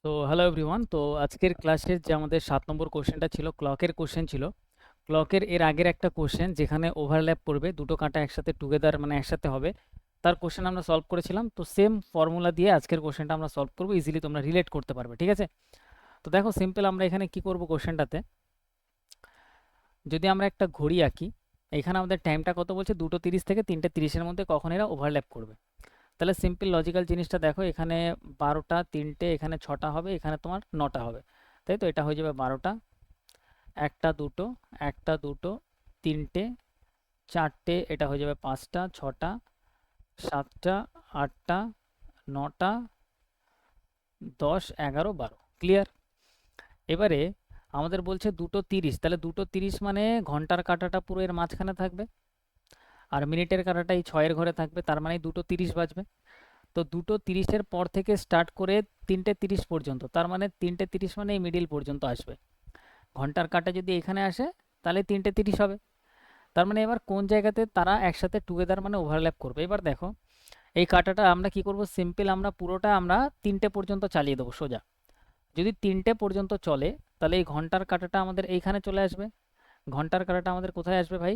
তো hello everyone, তো আজকের ক্লাসের যে আমাদের 7 নম্বর কোশ্চেনটা ছিল, ক্লকের কোশ্চেন ছিল। ক্লকের এর আগের একটা কোশ্চেন যেখানে ওভারল্যাপ করবে, দুটো কাঁটা একসাথে টুগেদার মানে একসাথে হবে, তার কোশ্চেন আমরা সলভ করেছিলাম। তো সেম ফর্মুলা দিয়ে আজকের কোশ্চেনটা আমরা সলভ করবো, ইজিলি তোমরা রিলেট করতে পারবে, ঠিক আছে? তো দেখো সিম্পল, আমরা এখানে কি করব কোশ্চেনটাতে, যদি আমরা একটা ঘড়ি আঁকি, এখানে আমাদের টাইমটা কত বলছে, 2:30 থেকে 3:30-এর মধ্যে কখন এরা ওভারল্যাপ করবে। তাহলে সিম্পল লজিক্যাল জিনিসটা দেখো, এখানে 12টা, 3টে, এখানে 6টা হবে, এখানে তোমার 9টা হবে, তাই তো? এটা হয়ে যাবে 12টা, একটা দুটো, একটা দুটো, 3টে, 4টে, এটা হয়ে যাবে 5টা, 6টা, 7টা, 8টা, 9টা, 10, 11, 12। ক্লিয়ার? এবারে আমাদের বলছে 2:30, তাহলে 2:30 মানে ঘন্টার কাঁটাটা পুরো এর মাঝখানে থাকবে, আর মিনিটের কাঁটাটা এই 6-এর ঘরে থাকবে, তার মানে 2:30 বাজবে। তো 2:30-এর পর থেকে স্টার্ট করে 3:30 পর্যন্ত, তার মানে 3:30 মানে এই মিডিল পর্যন্ত আসবে। ঘন্টার কাঁটা যদি এখানে আসে তাহলে 3:30 হবে। তার মানে এবার কোন জায়গাতে তারা একসাথে টুগেদার মানে ওভারল্যাপ করবে। এবার দেখো এই কাঁটাটা আমরা কি করব, সিম্পল আমরা পুরোটা আমরা 3টে পর্যন্ত চালিয়ে দেবো সোজা। যদি 3টে পর্যন্ত চলে তাহলে এই ঘন্টার কাঁটাটা আমাদের এইখানে চলে আসবে। ঘন্টার কাঁটাটা আমাদের কোথায় আসবে ভাই?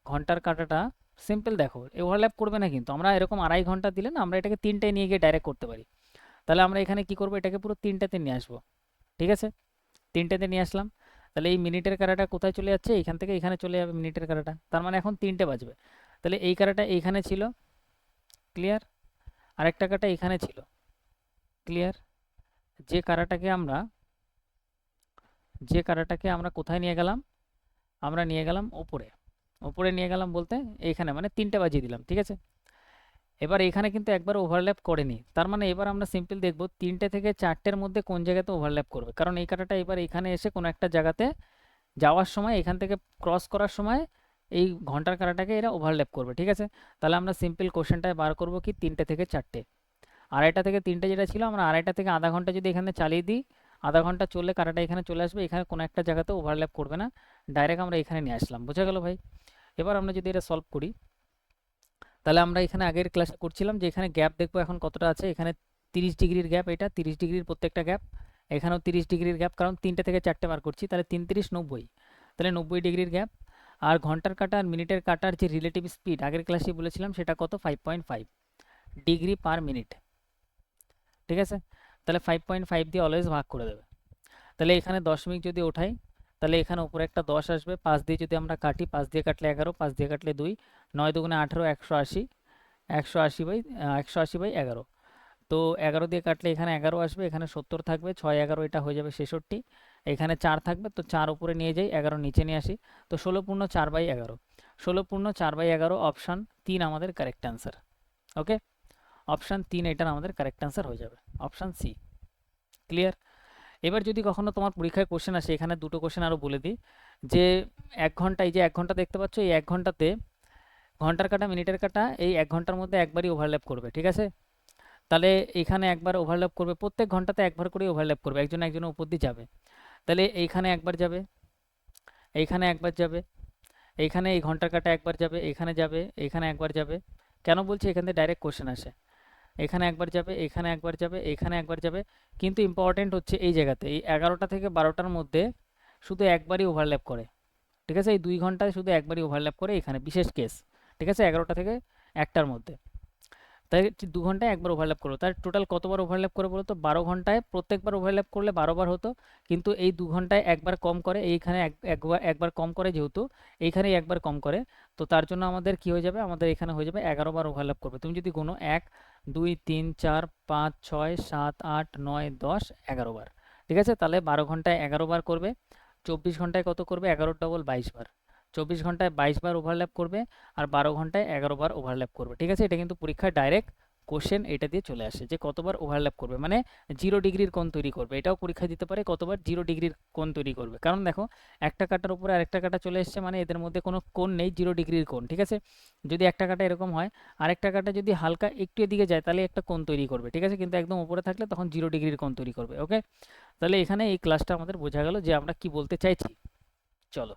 ঘন্টার কাঁটাটা সিম্পল দেখো ওভারল্যাপ করবে না, কিন্তু আমরা এরকম 2.5 ঘন্টা দিলে না, আমরা এটাকে 3টায় নিয়ে গিয়ে ডাইরেক্ট করতে পারি। তাহলে আমরা এখানে কি করব, এটাকে পুরো 3টাতে নিয়ে আসবো, ঠিক আছে? 3টাতে নিয়ে আসলাম, তাহলে এই মিনিটের কাঁটাটা কোথায় চলে যাচ্ছে, এখান থেকে এখানে চলে যাবে মিনিটের কাঁটাটা, তার মানে এখন 3টে বাজবে। তাহলে এই কাঁটাটা এইখানে ছিল, ক্লিয়ার? আরেকটা কাঁটা এখানে ছিল, ক্লিয়ার? যে কাঁটাটাকে আমরা কোথায় নিয়ে গেলাম, আমরা নিয়ে গেলাম ওপরে। ওপরে নিয়ে গেলাম বলতে এইখানে মানে 3টে বাজিয়ে দিলাম, ঠিক আছে? এবার এখানে কিন্তু একবার ওভারল্যাপ করেনি, তার মানে এবার আমরা সিম্পল দেখব 3টে থেকে 4টের মধ্যে কোন জায়গাতে ওভারল্যাপ করবে, কারণ এই কাঁটাটা এবার এখানে এসে কোনো একটা জায়গাতে যাওয়ার সময়, এখান থেকে ক্রস করার সময় এই ঘন্টার কাঁটাটাকে এরা ওভারল্যাপ করবে, ঠিক আছে? তাহলে আমরা সিম্পল কোশ্চেনটায় বার করব কি 3টে থেকে 4টে। 2:30 থেকে 3টে যেটা ছিল, আমরা 2:30 থেকে আধা ঘন্টা যদি এখানে চালিয়ে দিই, আধা ঘন্টা চললে কাঁটাটা এখানে চলে আসবে, এখানে কোনো একটা জায়গাতে ওভারল্যাপ করবে না, ডাইরেক্ট আমরা এখানে নিয়ে আসলাম। বোঝা গেল ভাই? এবার আমরা যদি এটা সলভ করি, তাহলে আমরা এখানে আগের ক্লাসে করছিলাম যে এখানে গ্যাপ দেখবো এখন কতটা আছে, এখানে 30 ডিগ্রির গ্যাপ, এটা 30 ডিগ্রির প্রত্যেকটা গ্যাপ, এখানেও 30 ডিগ্রির গ্যাপ, কারণ 3টে থেকে 4টে বার করছি, তাহলে 3 30 90, তাহলে 90 ডিগ্রির গ্যাপ। আর ঘন্টার কাঁটা আর মিনিটের কাঁটার যে রিলেটিভ স্পিড আগের ক্লাসে বলেছিলাম সেটা কত, 5.5 ডিগ্রি পার মিনিট, ঠিক আছে? তাহলে 5.5 দিয়ে অলওয়েজ ভাগ করে দেবে। তাহলে এখানে দশমিক যদি ওঠাই, তাহলে এখানে উপরে একটা 10 আসবে, 5 দিয়ে যদি আমরা কাটি, 5 দিয়ে কাটলে 11, 5 দিয়ে কাটলে 2, 9 দুগুণে 18, 180, 180/11। তো 11 দিয়ে কাটলে এখানে 11 আসবে, এখানে 70 থাকবে, 6 11 এটা হয়ে যাবে 66, এখানে 4 থাকবে, তো 4 উপরে নিয়ে যাই, 11 নিচে নিয়ে আসি, তো 16 × 4/11, 16 × 4/11, অপশান 3 আমাদের কারেক্ট অ্যান্সার। ওকে, অপশান 3 এটার আমাদের কারেক্ট অ্যান্সার হয়ে যাবে, অপশান সি। ক্লিয়ার? এবার যদি কখনো তোমার পরীক্ষায় কোশ্চেন আসে, এখানে দুটো কোশ্চেন আরও বলে দিই, যে 1 ঘন্টা, এই যে 1 ঘন্টা দেখতে পাচ্ছ, এই 1 ঘন্টাতে ঘন্টার কাঁটা মিনিটের কাঁটা এই 1 ঘন্টার মধ্যে একবারই ওভারল্যাপ করবে, ঠিক আছে? তাহলে এখানে একবার ওভারল্যাপ করবে, প্রত্যেক ঘন্টাতে একবার করে ওভারল্যাপ করবে, একজন একজনের উপর দিয়ে যাবে। তাহলে এইখানে একবার যাবে, এইখানে একবার যাবে, এইখানে এই ঘন্টার কাঁটা একবার যাবে, এখানে যাবে, এখানে একবার যাবে। কেন বলছি, এখান থেকে ডাইরেক্ট কোশ্চেন আসে। এখানে একবার যাবে, এখানে একবার যাবে, এখানে একবার যাবে, কিন্তু ইম্পর্টেন্ট হচ্ছে এই জায়গাতে এই 11টা থেকে 12টার মধ্যে শুধু একবারই ওভারল্যাপ করে, ঠিক আছে? এই 2 ঘন্টায় শুধু একবারই ওভারল্যাপ করে, এখানে বিশেষ কেস, ঠিক আছে? 11টা থেকে 1টার মধ্যে, তাই 2 ঘন্টায় একবার ওভারল্যাপ করবো, তার টোটাল কতবার ওভারল্যাপ করে বলো তো? 12 ঘন্টায় প্রত্যেকবার ওভারল্যাপ করলে 12বার হতো, কিন্তু এই 2 ঘন্টায় একবার কম করে, এইখানে একবার একবার কম করে, যেহেতু এইখানে একবার কম করে, তো তার জন্য আমাদের কি হয়ে যাবে, আমাদের এখানে হয়ে যাবে 11বার ওভারল্যাপ করবে। তুমি যদি গুনো 1 2 3 4 5 6 7 8 9 10 11বার, ঠিক আছে? তাহলে 12 ঘন্টায় 11বার করবে, 24 ঘন্টায় কত করবে, 11 × 22 বার, 24 ঘন্টায় 22বার ওভারল্যাপ করবে, আর 12 ঘন্টায় 11বার ওভারল্যাপ করবে, ঠিক আছে? এটা কিন্তু পরীক্ষায় ডাইরেক্ট কোশ্চেন এটা দিয়ে চলে আসে যে কতবার ওভারল্যাপ করবে, মানে 0 ডিগ্রির কোণ তৈরি করবে। এটাও পরীক্ষা দিতে পারে, কতবার 0 ডিগ্রির কোণ তৈরি করবে, কারণ দেখো একটা কাটার উপরে আরেকটা কাটা চলে এসছে, মানে এদের মধ্যে কোনো কোণ নেই 0 ডিগ্রির কোণ, ঠিক আছে? যদি একটা কাটা এরকম হয়, আরেকটা কাটা যদি হালকা একটু এদিকে যায়, তাহলে একটা কোণ তৈরি করবে, ঠিক আছে? কিন্তু একদম উপরে থাকলে তখন 0 ডিগ্রির কোণ তৈরি করবে। ওকে, তাহলে এখানে এই ক্লাসটা আমাদের বোঝা গেল যে আমরা কি বলতে চাইছি। চলো।